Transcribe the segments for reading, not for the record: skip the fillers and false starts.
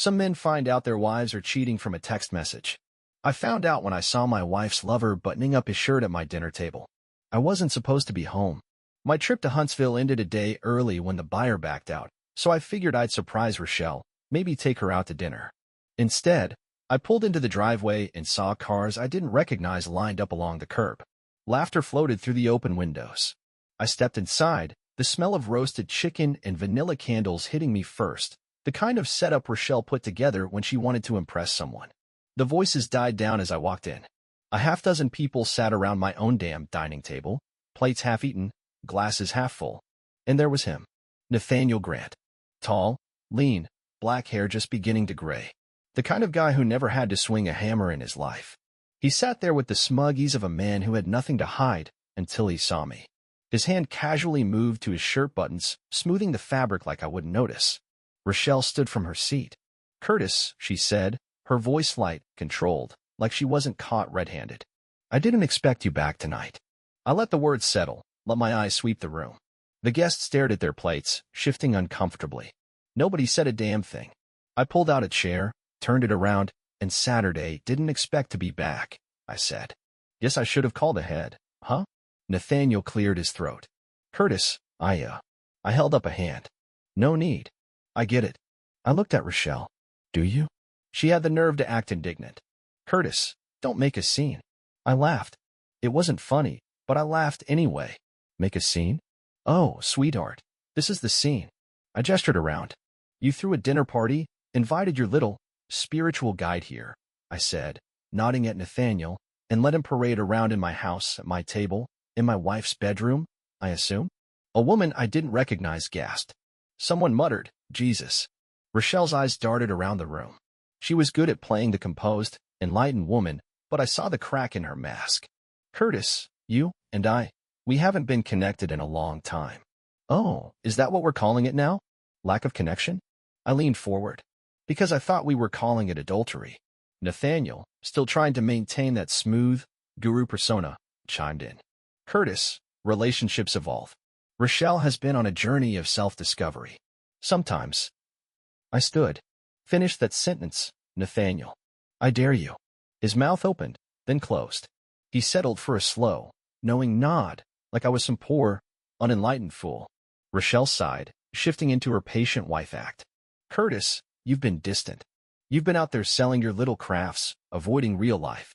Some men find out their wives are cheating from a text message. I found out when I saw my wife's lover buttoning up his shirt at my dinner table. I wasn't supposed to be home. My trip to Huntsville ended a day early when the buyer backed out, so I figured I'd surprise Rochelle, maybe take her out to dinner. Instead, I pulled into the driveway and saw cars I didn't recognize lined up along the curb. Laughter floated through the open windows. I stepped inside, the smell of roasted chicken and vanilla candles hitting me first, the kind of setup Rochelle put together when she wanted to impress someone. The voices died down as I walked in. A half-dozen people sat around my own damn dining table, plates half-eaten, glasses half-full. And there was him, Nathaniel Grant. Tall, lean, black hair just beginning to gray. The kind of guy who never had to swing a hammer in his life. He sat there with the smug ease of a man who had nothing to hide until he saw me. His hand casually moved to his shirt buttons, smoothing the fabric like I wouldn't notice. Rochelle stood from her seat. "Curtis," she said, her voice light, controlled, like she wasn't caught red-handed. "I didn't expect you back tonight." I let the words settle, let my eyes sweep the room. The guests stared at their plates, shifting uncomfortably. Nobody said a damn thing. I pulled out a chair, turned it around, and "Saturday didn't expect to be back," I said. "Guess I should have called ahead, huh?" Nathaniel cleared his throat. "Curtis, I held up a hand. "No need. I get it." I looked at Rochelle. "Do you?" She had the nerve to act indignant. "Curtis, don't make a scene." I laughed. It wasn't funny, but I laughed anyway. "Make a scene?" "Oh, sweetheart, this is the scene." I gestured around. "You threw a dinner party, invited your little spiritual guide here," I said, nodding at Nathaniel, "and let him parade around in my house, at my table, in my wife's bedroom, I assume?" A woman I didn't recognize gasped. Someone muttered, "Jesus." Rochelle's eyes darted around the room. She was good at playing the composed, enlightened woman, but I saw the crack in her mask. "Curtis, you and we haven't been connected in a long time." "Oh, is that what we're calling it now? Lack of connection?" I leaned forward. "Because I thought we were calling it adultery." Nathaniel, still trying to maintain that smooth, guru persona, chimed in. "Curtis, relationships evolve. Rochelle has been on a journey of self-discovery. Sometimes." I stood. "Finish that sentence, Nathaniel. I dare you." His mouth opened, then closed. He settled for a slow, knowing nod, like I was some poor, unenlightened fool. Rochelle sighed, shifting into her patient wife act. "Curtis, you've been distant. You've been out there selling your little crafts, avoiding real life."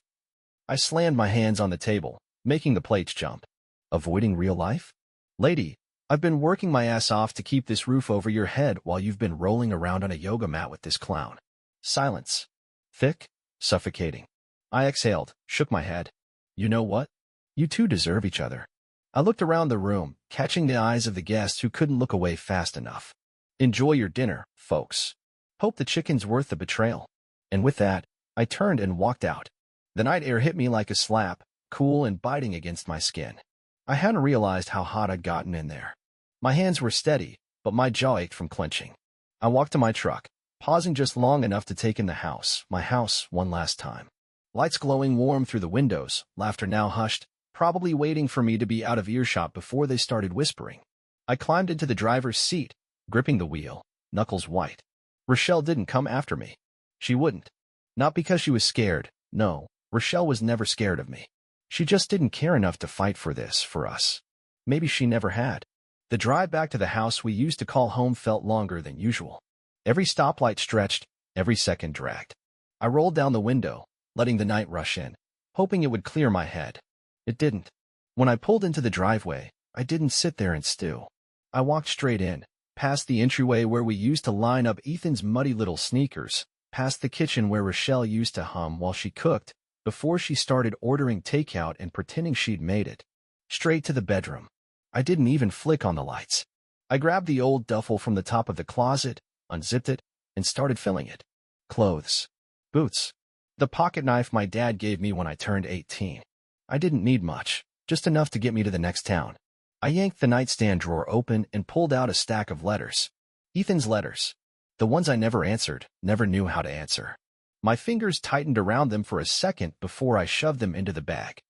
I slammed my hands on the table, making the plates jump. "Avoiding real life? Lady, I've been working my ass off to keep this roof over your head while you've been rolling around on a yoga mat with this clown." Silence. Thick, suffocating. I exhaled, shook my head. "You know what? You two deserve each other." I looked around the room, catching the eyes of the guests who couldn't look away fast enough. "Enjoy your dinner, folks. Hope the chicken's worth the betrayal." And with that, I turned and walked out. The night air hit me like a slap, cool and biting against my skin. I hadn't realized how hot I'd gotten in there. My hands were steady, but my jaw ached from clenching. I walked to my truck, pausing just long enough to take in the house, my house, one last time. Lights glowing warm through the windows, laughter now hushed, probably waiting for me to be out of earshot before they started whispering. I climbed into the driver's seat, gripping the wheel, knuckles white. Rochelle didn't come after me. She wouldn't. Not because she was scared. No, Rochelle was never scared of me. She just didn't care enough to fight for this, for us. Maybe she never had. The drive back to the house we used to call home felt longer than usual. Every stoplight stretched, every second dragged. I rolled down the window, letting the night rush in, hoping it would clear my head. It didn't. When I pulled into the driveway, I didn't sit there and stew. I walked straight in, past the entryway where we used to line up Ethan's muddy little sneakers, past the kitchen where Rochelle used to hum while she cooked, before she started ordering takeout and pretending she'd made it. Straight to the bedroom. I didn't even flick on the lights. I grabbed the old duffel from the top of the closet, unzipped it, and started filling it. Clothes. Boots. The pocket knife my dad gave me when I turned 18. I didn't need much, just enough to get me to the next town. I yanked the nightstand drawer open and pulled out a stack of letters. Ethan's letters. The ones I never answered, never knew how to answer. My fingers tightened around them for a second before I shoved them into the bag.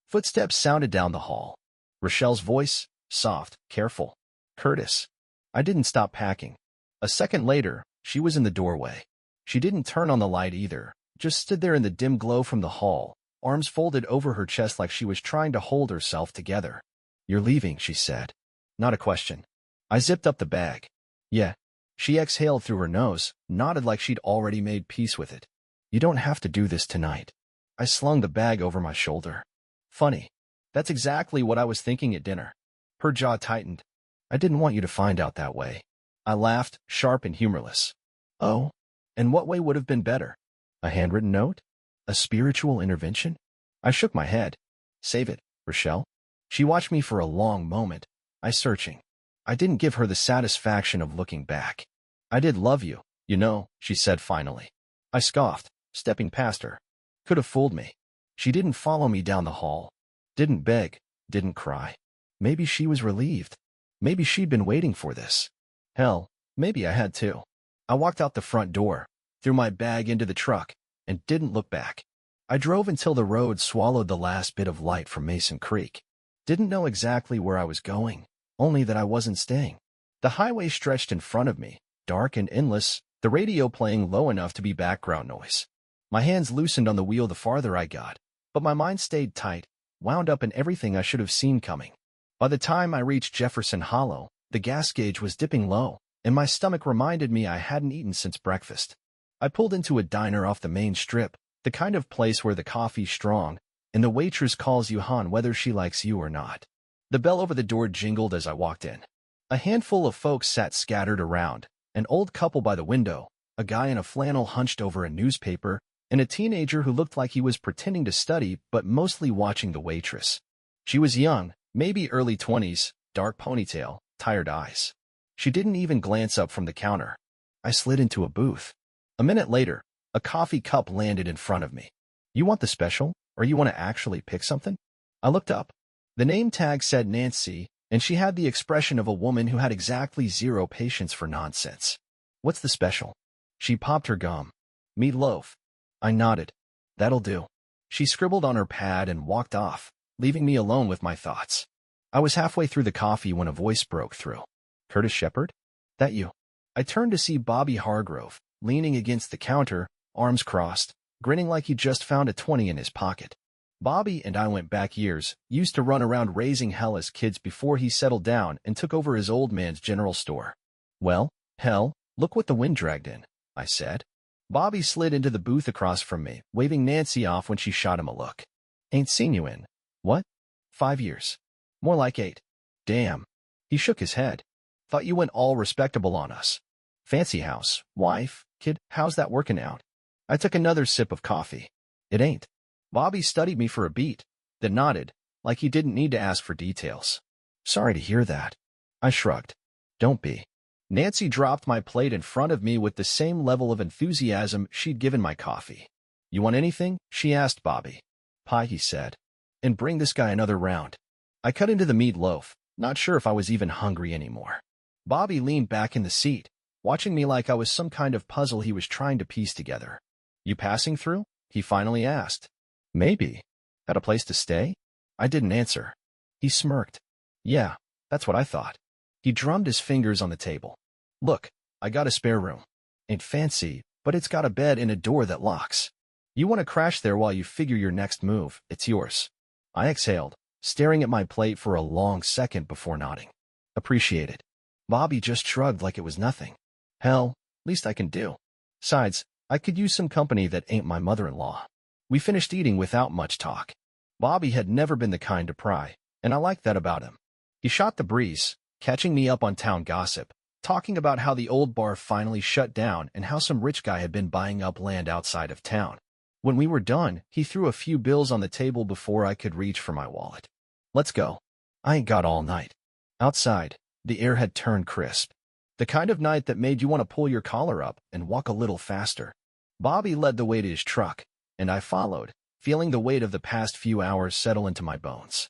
Footsteps sounded down the hall. Rochelle's voice, soft, careful. "Curtis." I didn't stop packing. A second later, she was in the doorway. She didn't turn on the light either, just stood there in the dim glow from the hall, arms folded over her chest like she was trying to hold herself together. "You're leaving," she said. Not a question. I zipped up the bag. "Yeah." She exhaled through her nose, nodded like she'd already made peace with it. "You don't have to do this tonight." I slung the bag over my shoulder. Funny. That's exactly what I was thinking at dinner. Her jaw tightened. "I didn't want you to find out that way." I laughed, sharp and humorless. "Oh? And what way would have been better? A handwritten note? A spiritual intervention?" I shook my head. "Save it, Rochelle." She watched me for a long moment, eyes searching. I didn't give her the satisfaction of looking back. "I did love you, you know," she said finally. I scoffed, stepping past her. Could have fooled me. She didn't follow me down the hall. Didn't beg, didn't cry. Maybe she was relieved. Maybe she'd been waiting for this. Hell, maybe I had too. I walked out the front door, threw my bag into the truck, and didn't look back. I drove until the road swallowed the last bit of light from Mason Creek. Didn't know exactly where I was going, only that I wasn't staying. The highway stretched in front of me, dark and endless, the radio playing low enough to be background noise. My hands loosened on the wheel the farther I got, but my mind stayed tight, wound up in everything I should have seen coming. By the time I reached Jefferson Hollow, the gas gauge was dipping low, and my stomach reminded me I hadn't eaten since breakfast. I pulled into a diner off the main strip, the kind of place where the coffee's strong, and the waitress calls you hon whether she likes you or not. The bell over the door jingled as I walked in. A handful of folks sat scattered around, an old couple by the window, a guy in a flannel hunched over a newspaper, and a teenager who looked like he was pretending to study but mostly watching the waitress. She was young, maybe early 20s, dark ponytail, tired eyes. She didn't even glance up from the counter. I slid into a booth. A minute later, a coffee cup landed in front of me. "You want the special, or you want to actually pick something?" I looked up. The name tag said Nancy, and she had the expression of a woman who had exactly zero patience for nonsense. "What's the special?" She popped her gum. "Meatloaf." I nodded. "That'll do." She scribbled on her pad and walked off, leaving me alone with my thoughts. I was halfway through the coffee when a voice broke through. "Curtis Shepard? That you?" I turned to see Bobby Hargrove, leaning against the counter, arms crossed, grinning like he just found a 20 in his pocket. Bobby and I went back years, used to run around raising hell as kids before he settled down and took over his old man's general store. "Well, hell, look what the wind dragged in," I said. Bobby slid into the booth across from me, waving Nancy off when she shot him a look. "Ain't seen you in, what? 5 years. More like 8. Damn." He shook his head. "Thought you went all respectable on us. Fancy house, wife, kid, how's that working out?" I took another sip of coffee. "It ain't." Bobby studied me for a beat, then nodded, like he didn't need to ask for details. "Sorry to hear that." I shrugged. "Don't be." Nancy dropped my plate in front of me with the same level of enthusiasm she'd given my coffee. "You want anything?" she asked Bobby. "Pie," he said. "And bring this guy another round." I cut into the meatloaf, not sure if I was even hungry anymore. Bobby leaned back in the seat, watching me like I was some kind of puzzle he was trying to piece together. "You passing through?" he finally asked. "Maybe. Got a place to stay?" I didn't answer. He smirked. "Yeah, that's what I thought." He drummed his fingers on the table. "Look, I got a spare room. Ain't fancy, but it's got a bed and a door that locks. You want to crash there while you figure your next move, it's yours." I exhaled, staring at my plate for a long second before nodding. "Appreciate it." Bobby just shrugged like it was nothing. "Hell, least I can do. Besides, I could use some company that ain't my mother-in-law." We finished eating without much talk. Bobby had never been the kind to pry, and I liked that about him. He shot the breeze, catching me up on town gossip, talking about how the old bar finally shut down and how some rich guy had been buying up land outside of town. When we were done, he threw a few bills on the table before I could reach for my wallet. "Let's go." I ain't got all night. Outside, the air had turned crisp. The kind of night that made you want to pull your collar up and walk a little faster. Bobby led the way to his truck, and I followed, feeling the weight of the past few hours settle into my bones.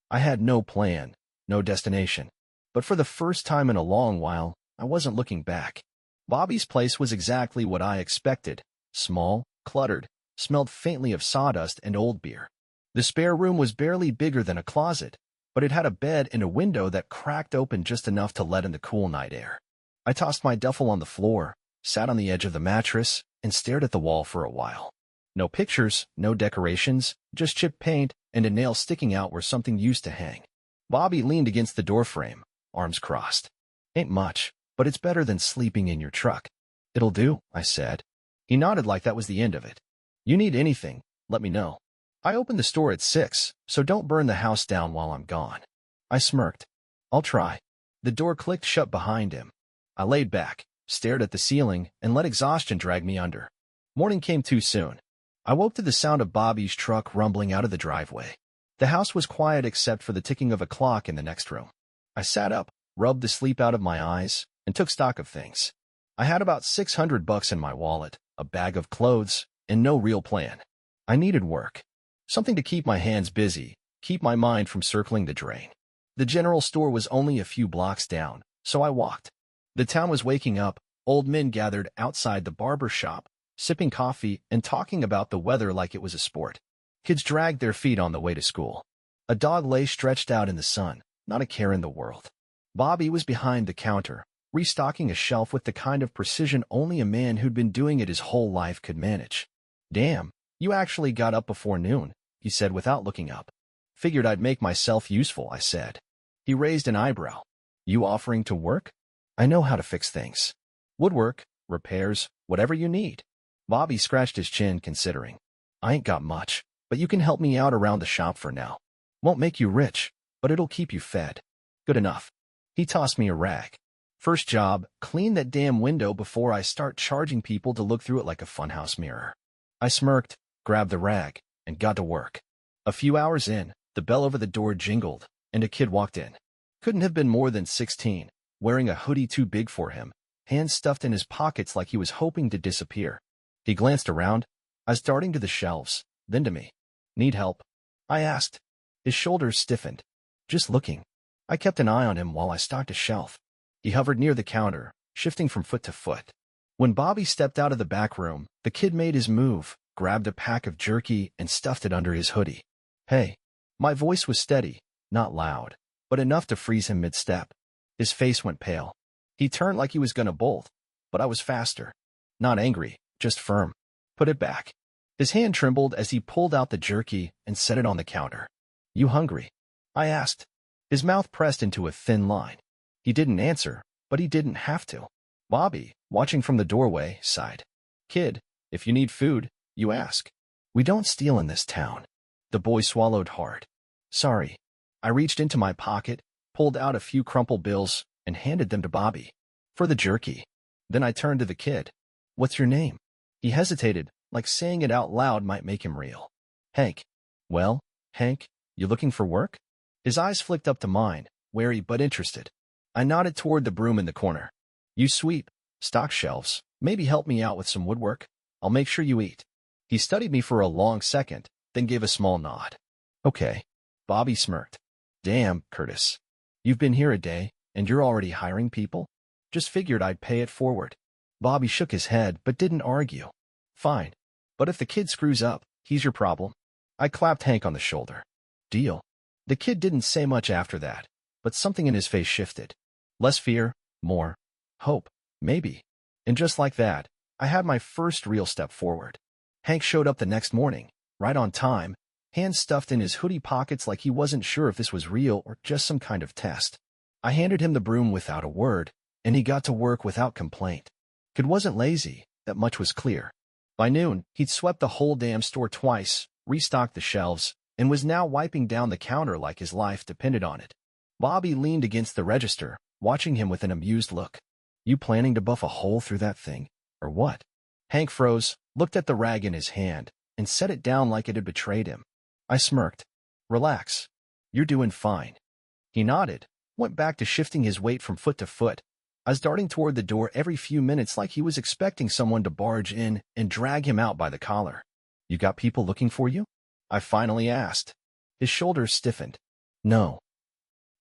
I had no plan, no destination, but for the first time in a long while, I wasn't looking back. Bobby's place was exactly what I expected: small, cluttered, smelled faintly of sawdust and old beer. The spare room was barely bigger than a closet, but it had a bed and a window that cracked open just enough to let in the cool night air. I tossed my duffel on the floor, sat on the edge of the mattress, and stared at the wall for a while. No pictures, no decorations, just chipped paint and a nail sticking out where something used to hang. Bobby leaned against the doorframe, arms crossed. Ain't much, but it's better than sleeping in your truck. It'll do, I said. He nodded like that was the end of it. You need anything, let me know. I opened the store at 6, so don't burn the house down while I'm gone. I smirked. I'll try. The door clicked shut behind him. I laid back, stared at the ceiling, and let exhaustion drag me under. Morning came too soon. I woke to the sound of Bobby's truck rumbling out of the driveway. The house was quiet except for the ticking of a clock in the next room. I sat up, rubbed the sleep out of my eyes, and took stock of things. I had about $600 in my wallet, a bag of clothes, and no real plan. I needed work. Something to keep my hands busy, keep my mind from circling the drain. The general store was only a few blocks down, so I walked. The town was waking up. Old men gathered outside the barber shop, sipping coffee and talking about the weather like it was a sport. Kids dragged their feet on the way to school. A dog lay stretched out in the sun, not a care in the world. Bobby was behind the counter, restocking a shelf with the kind of precision only a man who'd been doing it his whole life could manage. Damn, you actually got up before noon, he said without looking up. Figured I'd make myself useful, I said. He raised an eyebrow. You offering to work? I know how to fix things. Woodwork, repairs, whatever you need. Bobby scratched his chin, considering. I ain't got much, but you can help me out around the shop for now. Won't make you rich, but it'll keep you fed. Good enough. He tossed me a rag. First job, clean that damn window before I start charging people to look through it like a funhouse mirror. I smirked, grabbed the rag, and got to work. A few hours in, the bell over the door jingled, and a kid walked in. Couldn't have been more than 16, wearing a hoodie too big for him, hands stuffed in his pockets like he was hoping to disappear. He glanced around, eyes darting to the shelves, then to me. Need help? I asked. His shoulders stiffened. Just looking. I kept an eye on him while I stocked a shelf. He hovered near the counter, shifting from foot to foot. When Bobby stepped out of the back room, the kid made his move, grabbed a pack of jerky, and stuffed it under his hoodie. Hey. My voice was steady, not loud, but enough to freeze him mid-step. His face went pale. He turned like he was gonna bolt, but I was faster. Not angry, just firm. Put it back. His hand trembled as he pulled out the jerky and set it on the counter. You hungry? I asked. His mouth pressed into a thin line. He didn't answer, but he didn't have to. Bobby, watching from the doorway, sighed. Kid, if you need food, you ask. We don't steal in this town. The boy swallowed hard. Sorry. I reached into my pocket, pulled out a few crumpled bills, and handed them to Bobby. For the jerky. Then I turned to the kid. What's your name? He hesitated, like saying it out loud might make him reel. Hank. Well, Hank, you looking for work? His eyes flicked up to mine, wary but interested. I nodded toward the broom in the corner. You sweep, stock shelves, maybe help me out with some woodwork. I'll make sure you eat. He studied me for a long second, then gave a small nod. Okay. Bobby smirked. Damn, Curtis. You've been here a day, and you're already hiring people? Just figured I'd pay it forward. Bobby shook his head but didn't argue. Fine. But if the kid screws up, he's your problem. I clapped Hank on the shoulder. Deal. The kid didn't say much after that, but something in his face shifted. Less fear, more hope, maybe. And just like that, I had my first real step forward. Hank showed up the next morning, right on time, hands stuffed in his hoodie pockets like he wasn't sure if this was real or just some kind of test. I handed him the broom without a word, and he got to work without complaint. Kid wasn't lazy, that much was clear. By noon, he'd swept the whole damn store twice, restocked the shelves, and was now wiping down the counter like his life depended on it. Bobby leaned against the register, watching him with an amused look. You planning to buff a hole through that thing, or what? Hank froze, looked at the rag in his hand, and set it down like it had betrayed him. I smirked. Relax. You're doing fine. He nodded, went back to shifting his weight from foot to foot. I was darting toward the door every few minutes like he was expecting someone to barge in and drag him out by the collar. You got people looking for you? I finally asked. His shoulders stiffened. No.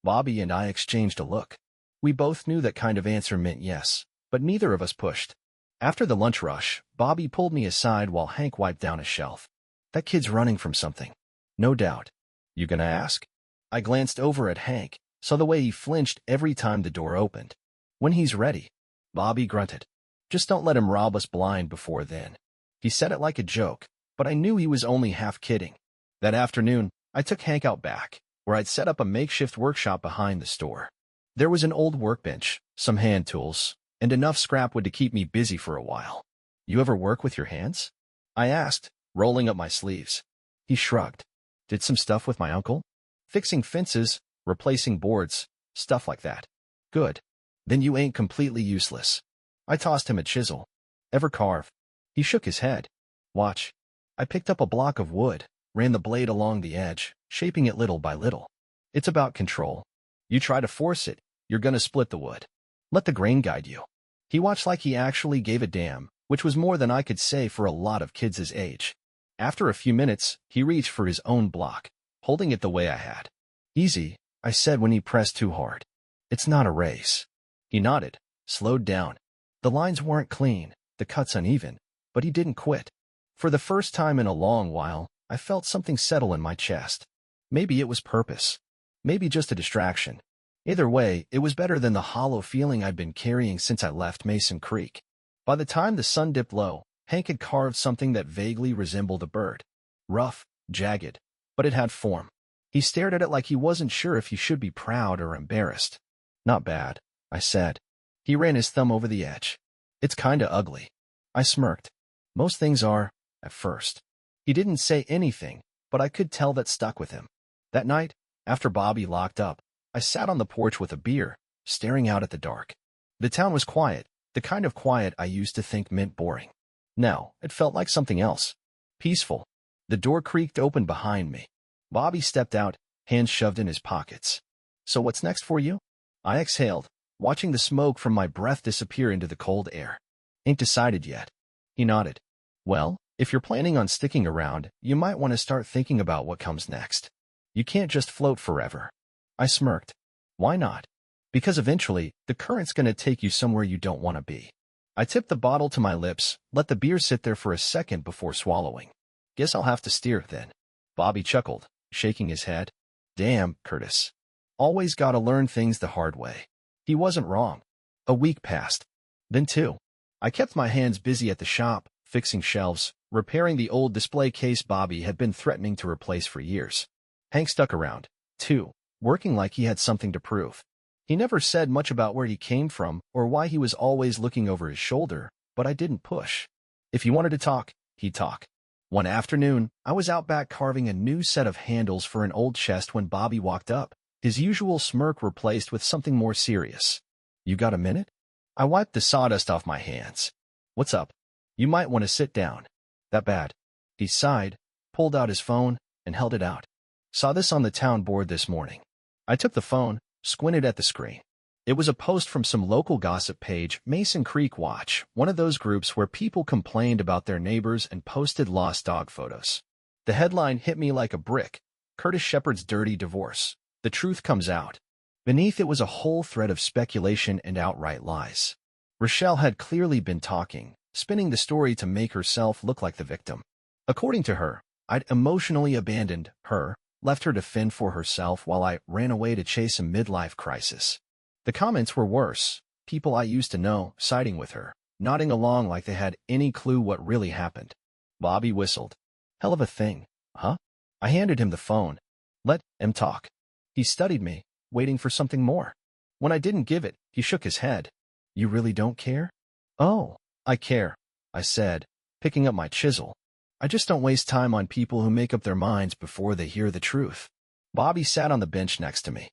Bobby and I exchanged a look. We both knew that kind of answer meant yes, but neither of us pushed. After the lunch rush, Bobby pulled me aside while Hank wiped down a shelf. That kid's running from something. No doubt. You gonna ask? I glanced over at Hank, saw the way he flinched every time the door opened. When he's ready. Bobby grunted. Just don't let him rob us blind before then. He said it like a joke, but I knew he was only half kidding. That afternoon, I took Hank out back, where I'd set up a makeshift workshop behind the store. There was an old workbench, some hand tools, and enough scrap wood to keep me busy for a while. You ever work with your hands? I asked, rolling up my sleeves. He shrugged. Did some stuff with my uncle? Fixing fences, replacing boards, stuff like that. Good. Then you ain't completely useless. I tossed him a chisel. Ever carve? He shook his head. Watch. I picked up a block of wood, ran the blade along the edge, shaping it little by little. It's about control. You try to force it, you're gonna split the wood. Let the grain guide you. He watched like he actually gave a damn, which was more than I could say for a lot of kids his age. After a few minutes, he reached for his own block, holding it the way I had. Easy, I said when he pressed too hard. It's not a race. He nodded, slowed down. The lines weren't clean, the cuts uneven, but he didn't quit. For the first time in a long while, I felt something settle in my chest. Maybe it was purpose. Maybe just a distraction. Either way, it was better than the hollow feeling I'd been carrying since I left Mason Creek. By the time the sun dipped low, Hank had carved something that vaguely resembled a bird. Rough, jagged, but it had form. He stared at it like he wasn't sure if he should be proud or embarrassed. Not bad, I said. He ran his thumb over the edge. It's kinda ugly. I smirked. Most things are, at first. He didn't say anything, but I could tell that stuck with him. That night, after Bobby locked up, I sat on the porch with a beer, staring out at the dark. The town was quiet, the kind of quiet I used to think meant boring. Now, it felt like something else. Peaceful. The door creaked open behind me. Bobby stepped out, hands shoved in his pockets. So what's next for you? I exhaled, watching the smoke from my breath disappear into the cold air. Ain't decided yet. He nodded. Well, if you're planning on sticking around, you might want to start thinking about what comes next. You can't just float forever. I smirked. Why not? Because eventually, the current's gonna take you somewhere you don't want to be. I tipped the bottle to my lips, let the beer sit there for a second before swallowing. Guess I'll have to steer then. Bobby chuckled, shaking his head. Damn, Curtis. Always gotta learn things the hard way. He wasn't wrong. A week passed. Then two. I kept my hands busy at the shop, fixing shelves, repairing the old display case Bobby had been threatening to replace for years. Hank stuck around, too, working like he had something to prove. He never said much about where he came from or why he was always looking over his shoulder, but I didn't push. If he wanted to talk, he'd talk. One afternoon, I was out back carving a new set of handles for an old chest when Bobby walked up, his usual smirk replaced with something more serious. You got a minute? I wiped the sawdust off my hands. What's up? You might want to sit down. That bad? He sighed, pulled out his phone, and held it out. Saw this on the town board this morning. I took the phone, squinted at the screen. It was a post from some local gossip page, Mason Creek Watch, one of those groups where people complained about their neighbors and posted lost dog photos. The headline hit me like a brick. Curtis Shepard's dirty divorce. The truth comes out. Beneath it was a whole thread of speculation and outright lies. Rochelle had clearly been talking, spinning the story to make herself look like the victim. According to her, I'd emotionally abandoned her, left her to fend for herself while I ran away to chase a midlife crisis. The comments were worse, people I used to know siding with her, nodding along like they had any clue what really happened. Bobby whistled. Hell of a thing, huh? I handed him the phone. Let him talk. He studied me, waiting for something more. When I didn't give it, he shook his head. You really don't care? Oh, I care, I said, picking up my chisel. I just don't waste time on people who make up their minds before they hear the truth. Bobby sat on the bench next to me.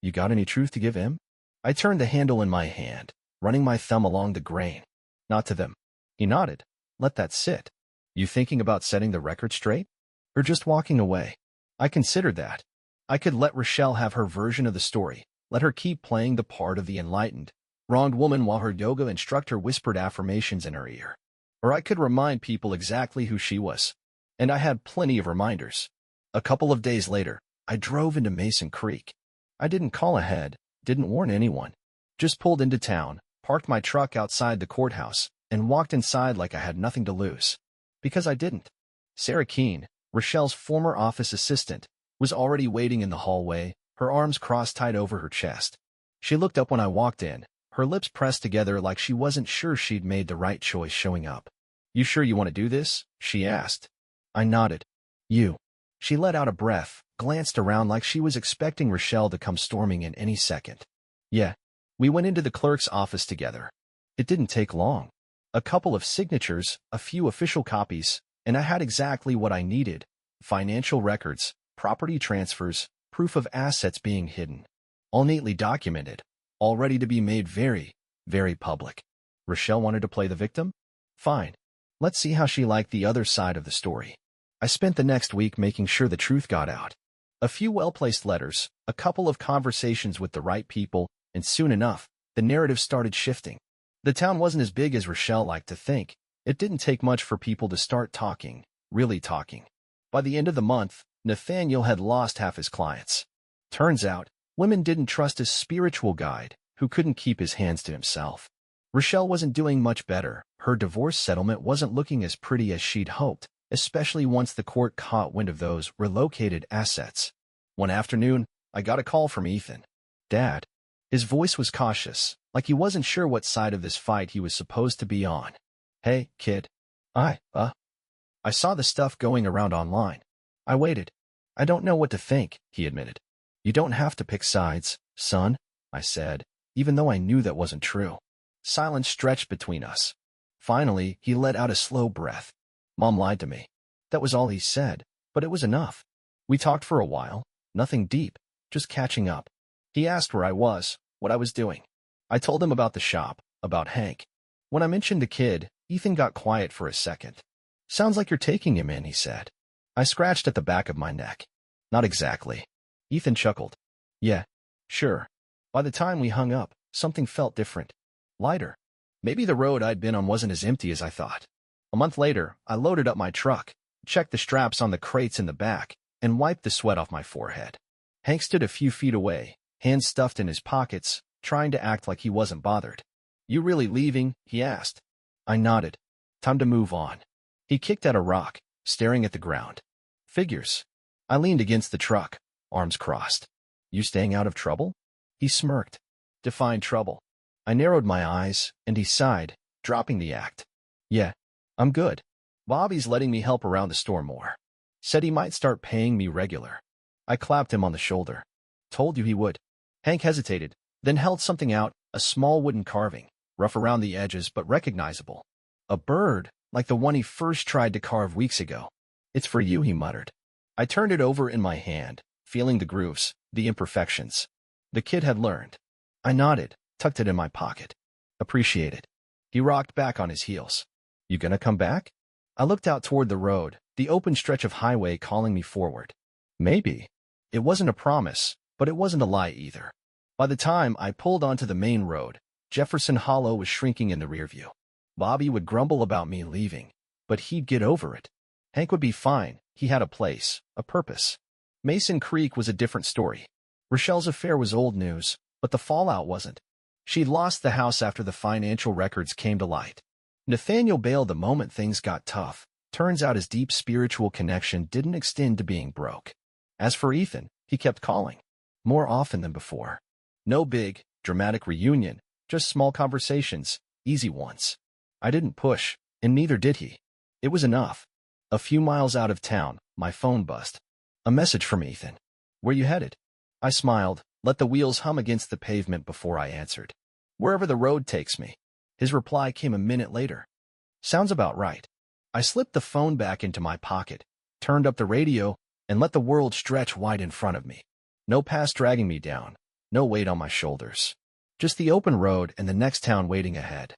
You got any truth to give him? I turned the handle in my hand, running my thumb along the grain. Not to them. He nodded. Let that sit. You thinking about setting the record straight? Or just walking away? I considered that. I could let Rochelle have her version of the story, let her keep playing the part of the enlightened, wronged woman while her yoga instructor whispered affirmations in her ear. Or I could remind people exactly who she was. And I had plenty of reminders. A couple of days later, I drove into Mason Creek. I didn't call ahead, didn't warn anyone. Just pulled into town, parked my truck outside the courthouse, and walked inside like I had nothing to lose. Because I didn't. Sarah Keene, Rochelle's former office assistant, was already waiting in the hallway, her arms crossed tight over her chest. She looked up when I walked in, her lips pressed together like she wasn't sure she'd made the right choice showing up. "You sure you want to do this?" she asked. I nodded. "You." She let out a breath, glanced around like she was expecting Rochelle to come storming in any second. "Yeah." We went into the clerk's office together. It didn't take long. A couple of signatures, a few official copies, and I had exactly what I needed: financial records, property transfers, proof of assets being hidden. All neatly documented, all ready to be made very, very public. Rochelle wanted to play the victim? Fine. Let's see how she liked the other side of the story. I spent the next week making sure the truth got out. A few well-placed letters, a couple of conversations with the right people, and soon enough, the narrative started shifting. The town wasn't as big as Rochelle liked to think. It didn't take much for people to start talking, really talking. By the end of the month, Nathaniel had lost half his clients. Turns out, women didn't trust his spiritual guide, who couldn't keep his hands to himself. Rochelle wasn't doing much better. Her divorce settlement wasn't looking as pretty as she'd hoped, especially once the court caught wind of those relocated assets. One afternoon, I got a call from Ethan. "Dad." His voice was cautious, like he wasn't sure what side of this fight he was supposed to be on. "Hey, kid. I saw the stuff going around online. I waited. I don't know what to think," he admitted. "You don't have to pick sides, son," I said, even though I knew that wasn't true. Silence stretched between us. Finally, he let out a slow breath. "Mom lied to me." That was all he said, but it was enough. We talked for a while, nothing deep, just catching up. He asked where I was, what I was doing. I told him about the shop, about Hank. When I mentioned the kid, Ethan got quiet for a second. "Sounds like you're taking him in," he said. I scratched at the back of my neck. "Not exactly." Ethan chuckled. "Yeah, sure." By the time we hung up, something felt different. Lighter. Maybe the road I'd been on wasn't as empty as I thought. A month later, I loaded up my truck, checked the straps on the crates in the back, and wiped the sweat off my forehead. Hank stood a few feet away, hands stuffed in his pockets, trying to act like he wasn't bothered. "You really leaving?" he asked. I nodded. "Time to move on." He kicked at a rock, staring at the ground. "Figures." I leaned against the truck, arms crossed. "You staying out of trouble?" He smirked. "Define trouble." I narrowed my eyes, and he sighed, dropping the act. "Yeah, I'm good. Bobby's letting me help around the store more. Said he might start paying me regular." I clapped him on the shoulder. "Told you he would." Hank hesitated, then held something out, a small wooden carving, rough around the edges but recognizable. A bird, like the one he first tried to carve weeks ago. "It's for you," he muttered. I turned it over in my hand, feeling the grooves, the imperfections. The kid had learned. I nodded, tucked it in my pocket. "Appreciate it." He rocked back on his heels. "You gonna come back?" I looked out toward the road, the open stretch of highway calling me forward. Maybe. It wasn't a promise, but it wasn't a lie either. By the time I pulled onto the main road, Jefferson Hollow was shrinking in the rear view. Bobby would grumble about me leaving, but he'd get over it. Hank would be fine. He had a place, a purpose. Mason Creek was a different story. Rochelle's affair was old news, but the fallout wasn't. She'd lost the house after the financial records came to light. Nathaniel bailed the moment things got tough. Turns out his deep spiritual connection didn't extend to being broke. As for Ethan, he kept calling. More often than before. No big, dramatic reunion, just small conversations, easy ones. I didn't push, and neither did he. It was enough. A few miles out of town, my phone buzzed. A message from Ethan. "Where you headed?" I smiled, let the wheels hum against the pavement before I answered. "Wherever the road takes me." His reply came a minute later. "Sounds about right." I slipped the phone back into my pocket, turned up the radio, and let the world stretch wide in front of me. No past dragging me down, no weight on my shoulders. Just the open road and the next town waiting ahead.